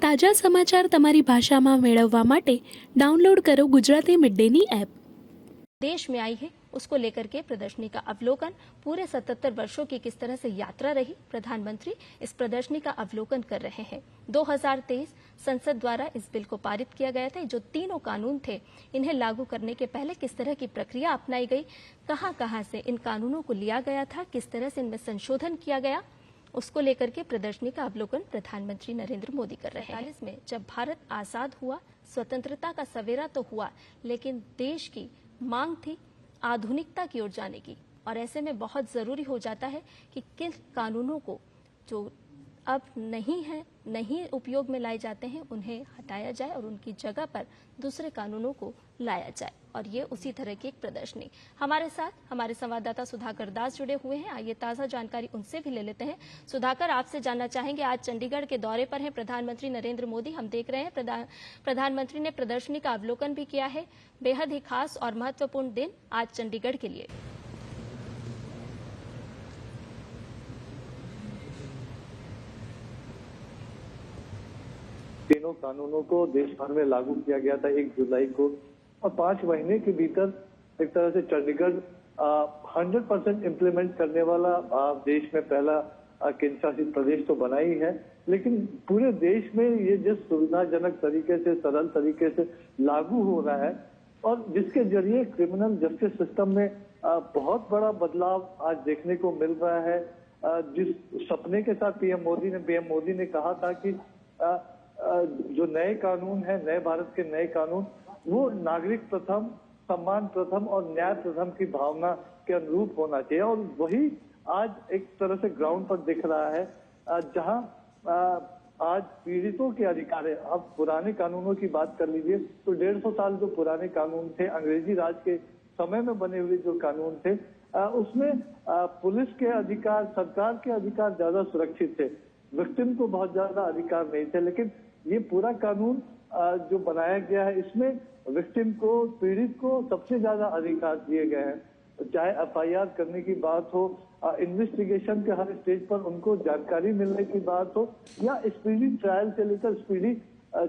તાજા સમાચાર તમારી ભાષામાં મેળવવા માટે ડાઉનલોડ કરો ગુજરાતી મિડ ડેની એપ। देश में आई है उसको लेकर के प्रदर्शनी का अवलोकन, पूरे 77 वर्षों की किस तरह से यात्रा रही, प्रधानमंत्री इस प्रदर्शनी का अवलोकन कर रहे हैं। 2023 संसद द्वारा इस बिल को पारित किया गया था। जो तीनों कानून थे, इन्हें लागू करने के पहले किस तरह की प्रक्रिया अपनाई गई, कहां से इन कानूनों को लिया गया था, किस तरह से इनमें संशोधन किया गया, उसको लेकर के प्रदर्शनी का अवलोकन प्रधानमंत्री नरेंद्र मोदी कर रहे हैं। 1947 में जब भारत आजाद हुआ, स्वतंत्रता का सवेरा तो हुआ, लेकिन देश की मांग थी आधुनिकता की ओर जाने की, और ऐसे में बहुत जरूरी हो जाता है कि किन कानूनों को जो अब नहीं उपयोग में लाए जाते हैं उन्हें हटाया जाए और उनकी जगह पर दूसरे कानूनों को लाया जाए। और ये उसी तरह की एक प्रदर्शनी। हमारे साथ हमारे संवाददाता सुधाकर दास जुड़े हुए हैं। आइए ताजा जानकारी उनसे भी ले लेते हैं। सुधाकर, आपसे जानना चाहेंगे, आज चंडीगढ़ के दौरे पर हैं प्रधानमंत्री नरेंद्र मोदी। हम देख रहे हैं प्रधानमंत्री ने प्रदर्शनी का अवलोकन भी किया है। बेहद ही खास और महत्वपूर्ण दिन आज चंडीगढ़ के लिए। तीनों कानूनों को देश भर में लागू किया गया था 1 जुलाई को, और 5 महीने के भीतर एक तरह से चंडीगढ़ 100% इम्प्लीमेंट करने वाला देश में पहला केंद्र शासित प्रदेश तो बना ही है। लेकिन पूरे देश में ये जिस सुविधाजनक तरीके से, सरल तरीके से लागू हो रहा है और जिसके जरिए क्रिमिनल जस्टिस सिस्टम में बहुत बड़ा बदलाव आज देखने को मिल रहा है। जिस सपने के साथ पीएम मोदी ने कहा था कि जो नए कानून है, नए भारत के नए कानून, वो नागरिक प्रथम, सम्मान प्रथम और न्याय प्रथम की भावना के अनुरूप होना चाहिए, और वही आज एक तरह से ग्राउंड पर दिख रहा है। जहां आज पीड़ितों के अधिकार है। अब पुराने कानूनों की बात कर लीजिए तो 150 साल जो पुराने कानून थे, अंग्रेजी राज के समय में बने हुए जो कानून थे, उसमें पुलिस के अधिकार, सरकार के अधिकार ज्यादा सुरक्षित थे, विक्टिम को बहुत ज्यादा अधिकार नहीं थे। लेकिन ये पूरा कानून जो बनाया गया है, इसमें विक्टिम को, पीड़ित को सबसे ज्यादा अधिकार दिए गए हैं। चाहे एफआईआर करने की बात हो, इन्वेस्टिगेशन के हर स्टेज पर उनको जानकारी मिलने की बात हो, या स्पीडी ट्रायल से लेकर स्पीडी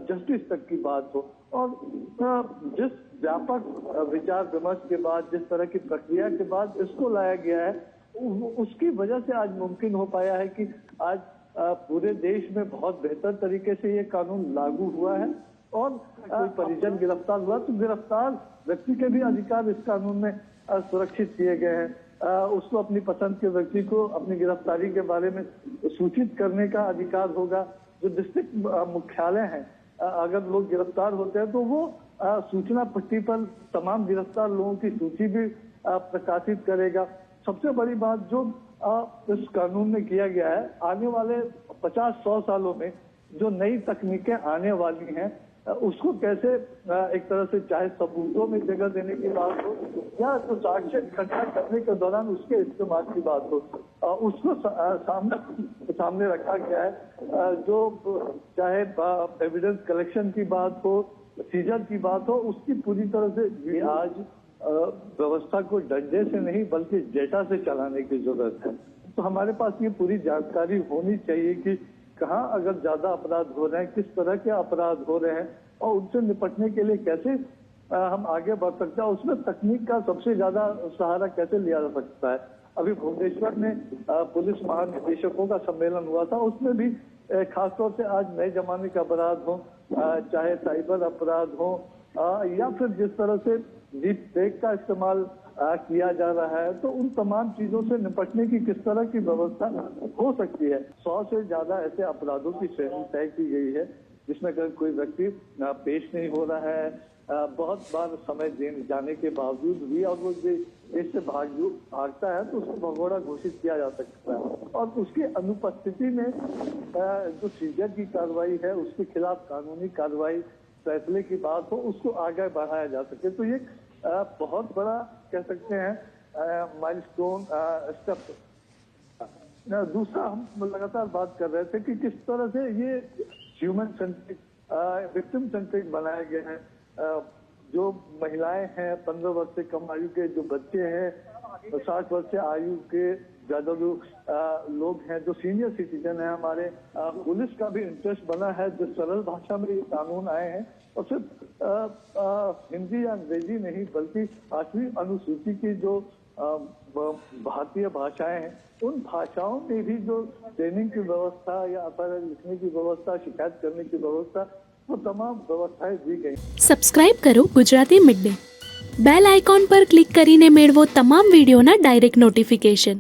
जस्टिस तक की बात हो। और जिस व्यापक विचार विमर्श के बाद, जिस तरह की प्रक्रिया के बाद इसको लाया गया है, उसकी वजह से आज मुमकिन हो पाया है कि आज पूरे देश में बहुत बेहतर तरीके से ये कानून लागू हुआ है। और कोई परिजन गिरफ्तार हुआ तो गिरफ्तार व्यक्ति के भी अधिकार इस कानून में सुरक्षित किए गए हैं। उसको अपनी पसंद के व्यक्ति को अपनी गिरफ्तारी के बारे में सूचित करने का अधिकार होगा। जो डिस्ट्रिक्ट मुख्यालय हैं, अगर लोग गिरफ्तार होते हैं तो वो सूचना पट्टी पर तमाम गिरफ्तार लोगों की सूची भी प्रकाशित करेगा। सबसे बड़ी बात जो इस कानून में किया गया है, आने वाले 50-100 सालों में जो नई तकनीकें आने वाली हैं, उसको कैसे एक तरह से, चाहे सबूतों में जगह देने की बात हो या तो साक्ष्य इकट्ठा करने के दौरान उसके इस्तेमाल की बात हो, उसको सामने रखा गया है। जो चाहे एविडेंस कलेक्शन की बात हो, सीजर की बात हो, उसकी पूरी तरह से आज व्यवस्था को डंडे से नहीं बल्कि डेटा से चलाने की जरूरत है। तो हमारे पास ये पूरी जानकारी होनी चाहिए कि कहाँ अगर ज्यादा अपराध हो रहे हैं, किस तरह के अपराध हो रहे हैं, और उनसे निपटने के लिए कैसे हम आगे बढ़ सकते हैं। उसमें तकनीक का सबसे ज्यादा सहारा कैसे लिया जा सकता है। अभी भुवनेश्वर में पुलिस महानिदेशकों का सम्मेलन हुआ था, उसमें भी खासतौर से आज नए जमाने के अपराध हो, चाहे साइबर अपराध हो, या फिर जिस तरह से डीप फेक का इस्तेमाल किया जा रहा है, तो उन तमाम चीजों से निपटने की किस तरह की व्यवस्था हो सकती है। 100 से ज्यादा ऐसे अपराधों की श्रेणी तय की गई है जिसमें अगर कोई व्यक्ति पेश नहीं हो रहा है, बहुत बार समय जाने के बावजूद भी, और वो देश से भागता है, तो उसको भगोड़ा घोषित किया जा सकता है। और उसकी अनुपस्थिति में जो सीजर की कार्रवाई है, उसके खिलाफ कानूनी कार्रवाई, फैसले की बात हो, उसको आगे बढ़ाया जा सके। तो ये बहुत बड़ा कह सकते हैं माइलस्टोन स्टेप। दूसरा, हम लगातार बात कर रहे थे कि किस तरह से ये ह्यूमन सेंट्रिक, विक्टिम सेंट्रिक बनाया गया है। जो महिलाएं हैं, 15 वर्ष से कम आयु के जो बच्चे हैं, 60 वर्ष से आयु के ज्यादा जो लोग हैं, जो सीनियर सिटीजन है हमारे, पुलिस का भी इंटरेस्ट बना है जो सरल भाषा में ये कानून आए हैं। और सिर्फ हिंदी या अंग्रेजी नहीं बल्कि 8वीं अनुसूची की जो भारतीय भाषाएं हैं, उन भाषाओं में भी जो ट्रेनिंग की व्यवस्था या पढ़ने लिखने की व्यवस्था, शिकायत करने की व्यवस्था, वो तमाम व्यवस्थाएं दी गई। સબસ્ક્રાઇબ કરો Gujarati mid day. Bell icon પર ક્લિક કરીને મેળવો તમામ વિડીયોના ડાયરેક્ટ નોટિફિકેશન.